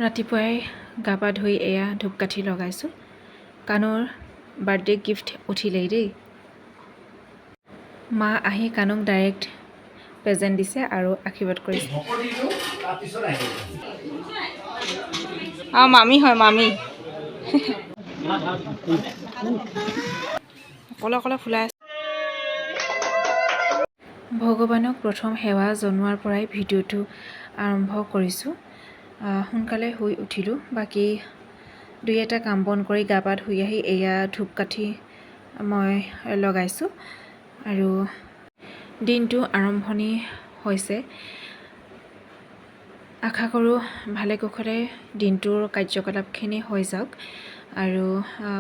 ৰাতিপুৱাই গা পা ধুই এয়া ধূপকাঠি লগাইছোঁ। কানুৰ বাৰ্থডে গিফ্ট উঠিলেই দেই। মা আহি কানুক ডাইৰেক্ট প্ৰেজেণ্ট দিছে আৰু আশীৰ্বাদ কৰিছে। মামী হয় মামী। অকলে অকলে ফুলাই আছে। ভগৱানক প্ৰথম সেৱা জনোৱাৰ পৰাই ভিডিঅ'টো আৰম্ভ কৰিছোঁ। সোনকালে শুই উঠিলোঁ। বাকী দুই এটা কাম বন কৰি গা পা ধুই আহি এয়া ধূপকাঠি মই লগাইছোঁ আৰু দিনটো আৰম্ভণি হৈছে। আশা কৰোঁ ভালে কুশলে দিনটোৰ কাৰ্যকলাপখিনি হৈ যাওক আৰু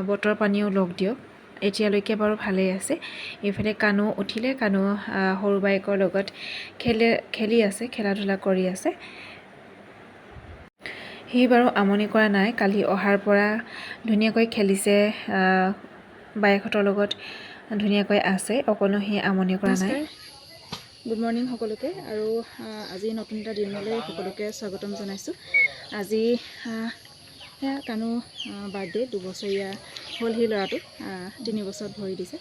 বতৰ পানীও লগ দিয়ক। এতিয়ালৈকে বাৰু ভালেই আছে। এইফালে কানু উঠিলে, কানু সৰু বাইকৰ লগত খেলি আছে, খেলা ধূলা কৰি আছে। সি বাৰু আমনি কৰা নাই, কালি অহাৰ পৰা ধুনীয়াকৈ খেলিছে, বাইকহঁতৰ লগত ধুনীয়াকৈ আছে, অকণো সি আমনি কৰা নাই। গুড মৰ্ণিং সকলোকে, আৰু আজি নতুন এটা দিনলৈ সকলোকে স্বাগতম জনাইছোঁ। আজি সেয়া কানু বাৰ্থডে, 2 বছৰীয়া হ'ল সি ল'ৰাটো, 3 বছৰত ভৰি দিছে।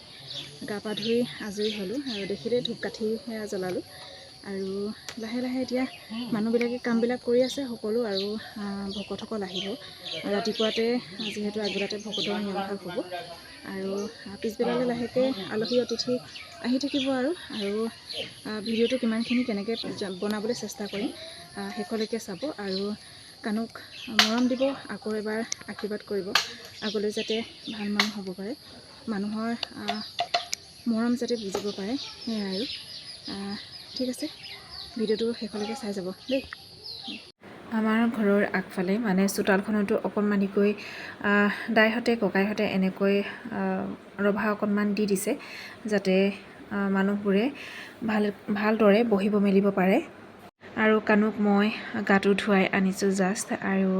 গা পা ধুই আজৰি হ'লোঁ আৰু দেখিলে ধূপকাঠি সেয়া জ্বলালোঁ আৰু লাহে লাহে এতিয়া মানুহবিলাকে কামবিলাক কৰি আছে সকলো, আৰু ভকতসকল আহিব ৰাতিপুৱাতে, যিহেতু আগবেলাতে ভকতৰ নিয়মভাগ হ'ব আৰু পিছবেলালৈ লাহেকৈ আলহী অতিথি আহি থাকিব আৰু ভিডিঅ'টো কিমানখিনি কেনেকৈ বনাবলৈ চেষ্টা কৰিম শেষলৈকে চাব আৰু কানুক মৰম দিব, আকৌ এবাৰ আশীৰ্বাদ কৰিব, আগলৈ যাতে ভাল মানুহ হ'ব পাৰে, মানুহৰ মৰম যাতে বুজিব পাৰে, সেয়াই আৰু ঠিক আছে, ভিডিঅ'টো শেষলৈকে চাই যাব দেই। আমাৰ ঘৰৰ আগফালে মানে চোতালখনতো অকণমানিকৈ দাইহঁতে ককাইহঁতে এনেকৈ ৰভা অকণমান দি দিছে, যাতে মানুহবোৰে ভালদৰে বহিব মেলিব পাৰে। আৰু কানুক মই গাটো ধুৱাই আনিছোঁ জাষ্ট, আৰু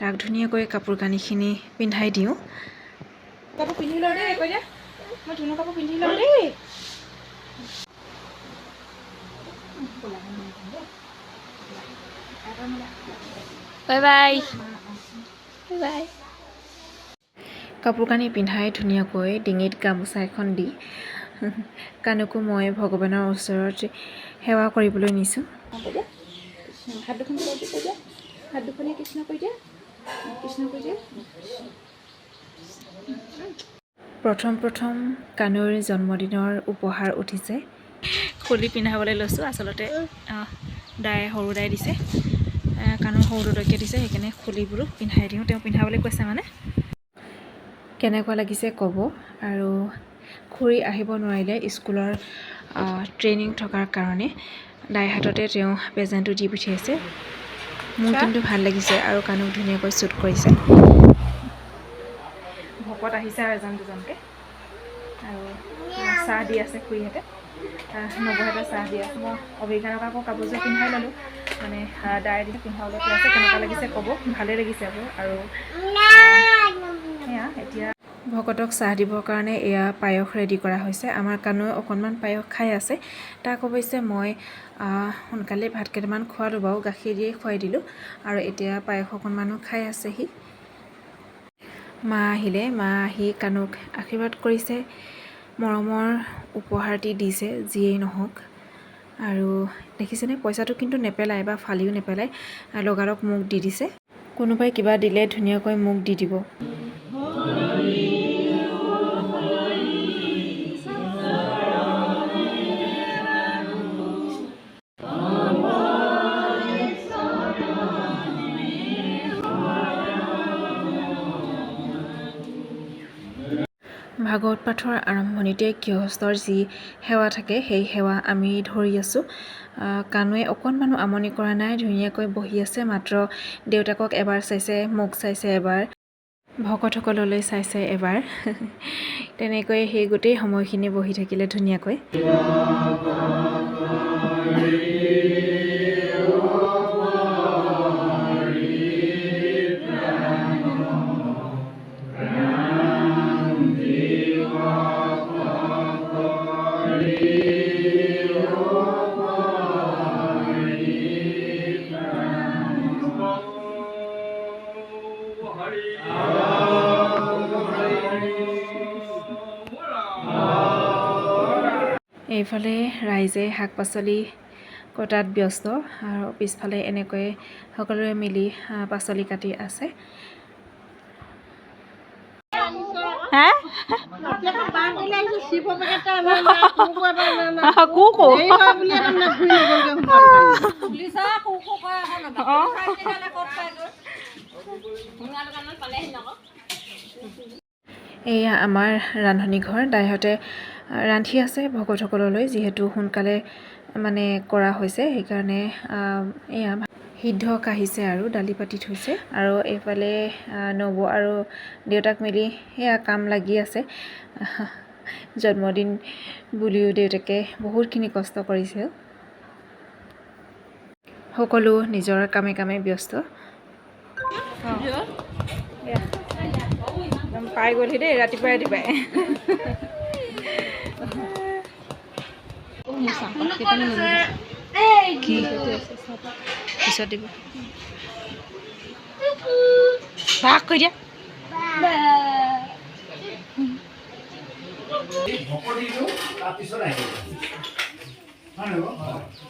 তাক ধুনীয়াকৈ কাপোৰ কানিখিনি পিন্ধাই দিওঁ। কাপোৰ পিন্ধি লওঁ দেই, কৈ দিয়া মই ধুনু কাপোৰ পিন্ধি লওঁ দেই। Bye bye bye. কাপোৰ কানি পিন্ধাই ধুনীয়াকৈ ডিঙিত গামোচা এখন দি কানুকো মই ভগৱানৰ ওচৰত সেৱা কৰিবলৈ নিছোঁ। হাত দুখন কৈ দিয়া, হাত দুখনে কৃষ্ণ কৈ দিয়া, কৃষ্ণ কৈ দিয়া। প্ৰথম কানুৰ জন্মদিনৰ উপহাৰ উঠিছে। খুলি পিন্ধাবলৈ লৈছোঁ, আচলতে সৰু দাই দিছে, কানুৰ সৰুটোলৈকে দিছে, সেইকাৰণে খুলি বোলো পিন্ধাই দিওঁ। তেওঁ পিন্ধাবলৈ কৈছে মানে। কেনেকুৱা লাগিছে ক'ব। আৰু খুৰী আহিব নোৱাৰিলে স্কুলৰ ট্ৰেইনিং থকাৰ কাৰণে, দাই হাততে তেওঁ প্ৰেজেণ্টটো দি পঠিয়াইছে। মোৰ কিন্তু ভাল লাগিছে আৰু কানুক ধুনীয়াকৈ শ্বুট কৰিছে। ভকত আহিছে আৰু এজন দুজনকৈ, আৰু চাহ দি আছে খুৰীহঁতে, নৱহঁতে চাহ দি আছে। মই অভিজ্ঞানক আকৌ কাপোৰযোৰ পিন্ধাই ল'লোঁ, মানে দাই দি পিন্ধাবলৈ কৈ আছে। কেনেকুৱা লাগিছে ক'ব। ভালেই লাগিছে আৰু সেয়া এতিয়া ভকতক চাহ দিবৰ কাৰণে এয়া পায়স ৰেডি কৰা হৈছে। আমাৰ কানুৱে অকণমান পায়স খাই আছে, তাক অৱশ্যে মই সোনকালে ভাত কেইটামান খোৱালোঁ বাৰু, গাখীৰ দিয়ে খুৱাই দিলোঁ, আৰু এতিয়া পায়স অকণমানো খাই আছে সি। মা আহিলে, মা আহি কানুক আশীৰ্বাদ কৰিছে, মৰমৰ উপহাৰটি দিছে, যিয়েই নহওক। আৰু দেখিছেনে, পইচাটো কিন্তু নেপেলায় বা ফালিও নেপেলায়, লগালগ মোক দি দিছে। কোনোবাই কিবা দিলে ধুনীয়াকৈ মোক দি দিব। ভাগৱত পাঠৰ আৰম্ভণিতে গৃহস্থৰ যি সেৱা থাকে, সেই সেৱা আমি ধৰি আছোঁ। কানুৱে অকণমানো আমনি কৰা নাই, ধুনীয়াকৈ বহি আছে। মাত্ৰ দেউতাকক এবাৰ চাইছে, মোক চাইছে এবাৰ, ভকতসকললৈ চাইছে এবাৰ, তেনেকৈ সেই গোটেই সময়খিনি বহি থাকিলে ধুনীয়াকৈ। এইফালে ৰাইজে শাক পাচলি কটাত ব্যস্ত আৰু পিছফালে এনেকৈ সকলোৱে মিলি পাচলি কাটি আছে। এয়া আমাৰ ৰান্ধনি ঘৰ, দাইহঁতে ৰান্ধি আছে ভকতসকললৈ, যিহেতু সোনকালে মানে কৰা হৈছে সেইকাৰণে এয়া সিদ্ধ কাঢ়িছে আৰু দালি পাতি থৈছে। আৰু এইফালে নবৌ আৰু দেউতাক মিলি সেয়া কাম লাগি আছে। জন্মদিন বুলিও দেউতাকে বহুতখিনি কষ্ট কৰিছে। সকলো নিজৰ কামে কামে ব্যস্ত। পাই গ'লহি দেই ৰাতিপুৱাই পিছত দিব ভাগ কৰি দিয়া।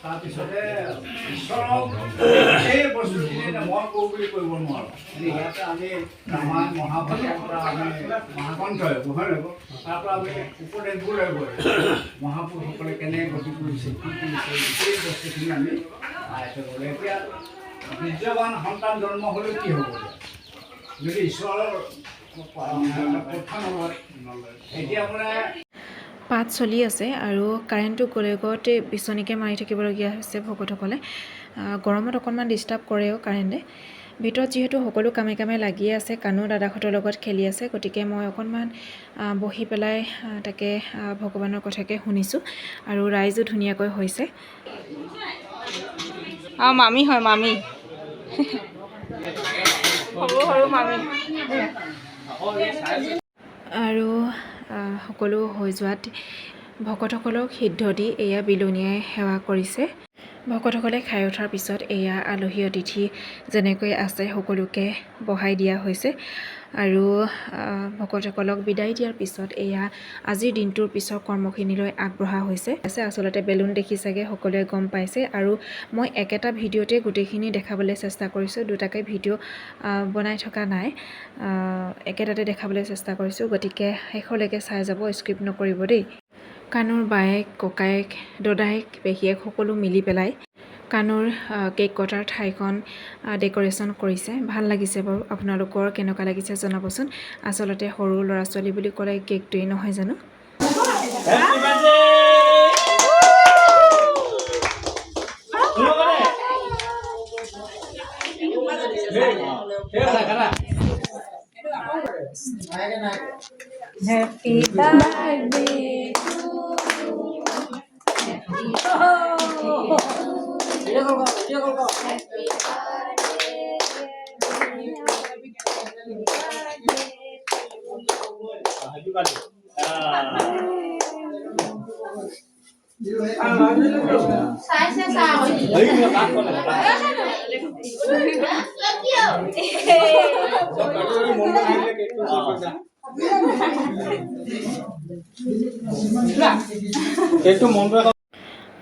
তাৰপিছতে ঈশ্বৰক এই বস্তুখিনি মই কওঁ বুলি কৰিব নোৱাৰোঁ। ইয়াতে আমি ৰামায়ণ মহাভাৰতৰ পৰা আমি মহাগ্ৰন্থই হয় লাগিব, তাৰ পৰা আমি উপদেশবোৰ লাগিব মহাপুৰুষসকলে কেনে গতি কৰিছে কি কৰিছে গোটেই বস্তুখিনি আমি আয়ত্ব কৰোঁ। এতিয়া বীৰ্যৱান সন্তান জন্ম হ'লেও কি হ'ব যদি ঈশ্বৰৰ কথা নলয়। এতিয়া আপোনাৰ পাঠ চলি আছে আৰু কাৰেণ্টটো গ'লে গতে বিচনীকে মাৰি থাকিবলগীয়া হৈছে ভকতসকলে। গৰমত অকণমান ডিষ্টাৰ্ব কৰেও কাৰেণ্টে। ভিতৰত যিহেতু সকলো কামে কামে লাগিয়ে আছে, কানো দাদাহঁতৰ লগত খেলি আছে, গতিকে মই অকণমান বহি পেলাই তাকে ভগৱানৰ কথাকে শুনিছোঁ। আৰু ৰাইজো ধুনীয়াকৈ হৈছে। মামী হয় মামী, সৰু সৰু মামী। আৰু সকলো হৈ যোৱাত ভকতসকলক সিদ্ধ দি এয়া বিলনীয়াই সেৱা কৰিছে। ভকতসকলে খাই উঠাৰ পিছত এয়া আলহী অতিথি যেনেকৈ আছে সকলোকে বহাই দিয়া হৈছে। আৰু ভকতসকলক বিদায় দিয়াৰ পিছত এয়া আজিৰ দিনটোৰ পিছৰ কৰ্মখিনিলৈ আগবঢ়া হৈছে। আচলতে বেলুন দেখি চাগে সকলোৱে গম পাইছে। আৰু মই একেটা ভিডিঅ'তে গোটেইখিনি দেখাবলৈ চেষ্টা কৰিছোঁ, দুটাকৈ ভিডিঅ' বনাই থকা নাই, একেটাতে দেখাবলৈ চেষ্টা কৰিছোঁ। গতিকে শেষলৈকে চাই যাব, স্ক্ৰিপ্ট নকৰিব দেই। কানুৰ বায়েক, ককায়েক, দদায়েক, পেহীয়েক সকলো মিলি পেলাই কানুৰ কেক কটাৰ ঠাইখন ডেক'ৰেশ্যন কৰিছে। ভাল লাগিছে বাৰু। আপোনালোকৰ কেনেকুৱা লাগিছে জনাবচোন। আচলতে সৰু ল'ৰা ছোৱালী বুলি ক'লে কেকটোৱেই নহয় জানো। Happy birthday to you. Happy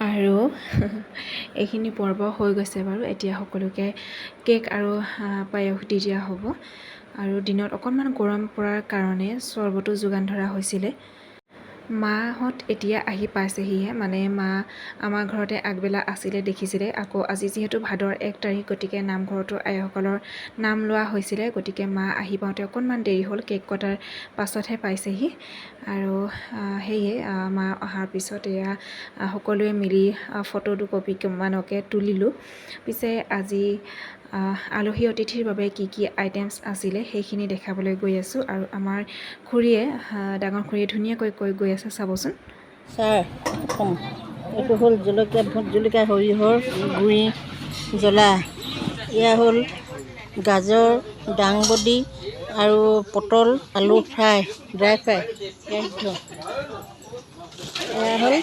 আৰু এইখিনি পৰ্ব হৈ গৈছে বাৰু। এতিয়া সকলোকে কেক আৰু পায়স দি দিয়া হ'ব। আৰু দিনত অকণমান গৰম পৰাৰ কাৰণে চৰ্বতো যোগান ধৰা হৈছিলে। মাহঁত এতিয়া আহি পাইছেহিহে, মানে মা আমাৰ ঘৰতে আগবেলা আছিলে, দেখিছিলে। আকৌ আজি যিহেতু ভাদৰ 1 তাৰিখ, গতিকে নামঘৰতো আইসকলৰ নাম লোৱা হৈছিলে, গতিকে মা আহি পাওঁতে অকণমান দেৰি হ'ল। কেক কটাৰ পাছতহে পাইছেহি। আৰু সেয়ে মা অহাৰ পিছত এয়া সকলোৱে মিলি ফটো দুকপিমানকে তুলিলোঁ। পিছে আজি আলহী অতিথিৰ বাবে কি কি আইটেমছ আছিলে সেইখিনি দেখাবলৈ গৈ আছোঁ। আৰু আমাৰ খুৰীয়ে, ডাঙৰ খুৰীয়ে ধুনীয়াকৈ কৈ গৈ আছে, চাবচোন। ছাৰ কম, এইটো হ'ল জলকীয়া, ভোট জলকীয়া, সৰিয়হৰ গুড়ি, জ্বলা। এয়া হ'ল গাজৰ, দাংবডি আৰু পটল আলু ফ্ৰাই, ড্ৰাই ফ্ৰাই। এয়া হ'ল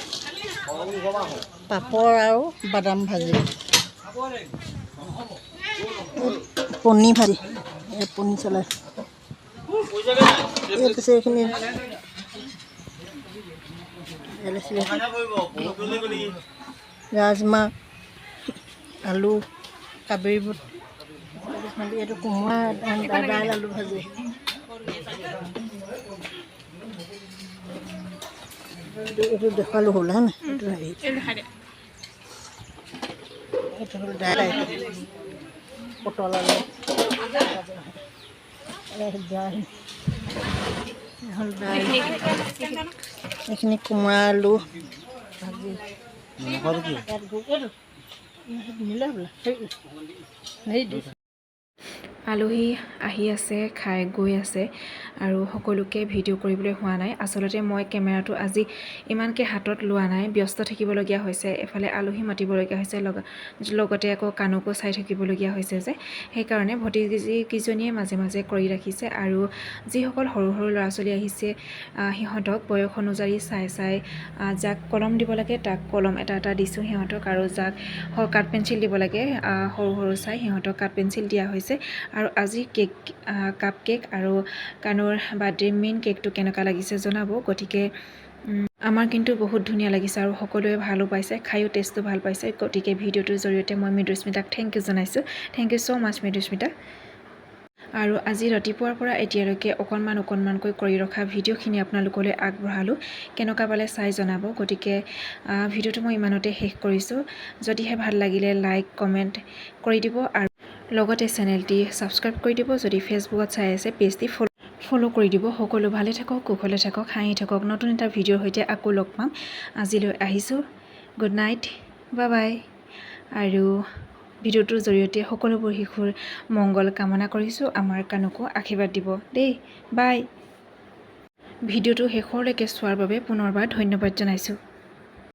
পাপৰ আৰু বাদাম ভাজি, কণী ভাজি। ইয়াত পনীৰ চলাইছে ইয়াত আছে এইখিনি ৰাজমাহ আলু কাবেৰী বুট এইটো কোমোৰা দাইল আলু ভাজি এইটো দেখুৱালোঁ হ'ল হা নাই এইটো হেৰি এইটো হ'ল দাইল পটল আলু দাইল হ'ল দাইল এইখিনি কোমোৰা আলু ভাজি নিলে বোলে হেৰি আলহী আহি আছে খাই গৈ আছে আৰু সকলোকে ভিডিঅ' কৰিবলৈ হোৱা নাই আচলতে মই কেমেৰাটো আজি ইমানকৈ হাতত লোৱা নাই ব্যস্ত থাকিবলগীয়া হৈছে এফালে আলহী মাতিবলগীয়া হৈছে লগতে আকৌ কাণকো চাই থাকিবলগীয়া হৈছে যে সেইকাৰণে ভতিজীকেইজনীয়ে মাজে মাজে কৰি ৰাখিছে আৰু যিসকল সৰু সৰু ল'ৰা ছোৱালী আহিছে সিহঁতক বয়স অনুযায়ী চাই যাক কলম দিব লাগে তাক কলম এটা দিছোঁ সিহঁতক আৰু যাক কাঠ পেঞ্চিল দিব লাগে সৰু সৰু চাই সিহঁতক কাঠ পেঞ্চিল দিয়া হৈছে আৰু আজি কাপ কেক আৰু কানুৰ বাৰ্থডে মেইন কেকটো কেনেকুৱা লাগিছে জনাব গতিকে আমাৰ কিন্তু বহুত ধুনীয়া লাগিছে আৰু সকলোৱে ভালো পাইছে খায়ো টেষ্টটো ভাল পাইছে গতিকে ভিডিঅ'টোৰ জৰিয়তে মই মৃদুস্মিতাক থেংক ইউ জনাইছোঁ থেংক ইউ ছ' মাছ মৃদুস্মিতা আৰু আজি ৰাতিপুৱাৰ পৰা এতিয়ালৈকে অকণমানকৈ কৰি ৰখা ভিডিঅ'খিনি আপোনালোকলৈ আগবঢ়ালোঁ কেনেকুৱা পালে চাই জনাব গতিকে ভিডিঅ'টো মই ইমানতে শেষ কৰিছোঁ যদিহে ভাল লাগিলে লাইক কমেণ্ট কৰি দিব আৰু লগতে চেনেলটি ছাবস্ক্ৰাইব কৰি দিব যদি ফেচবুকত চাই আছে পেজটি ফ'ল' কৰি দিব সকলো ভালে থাকক কুশলে থাকক হাঁহি থাকক নতুন এটা ভিডিঅ'ৰ সৈতে আকৌ লগ পাম আজিলৈ আহিছোঁ গুড নাইট বাই বাই আৰু ভিডিঅ'টোৰ জৰিয়তে সকলোবোৰ শিশুৰ মংগল কামনা কৰিছোঁ আমাৰ কাণকো আশীৰ্বাদ দিব দেই বাই ভিডিঅ'টো শেষলৈকে চোৱাৰ বাবে পুনৰবাৰ ধন্যবাদ জনাইছোঁ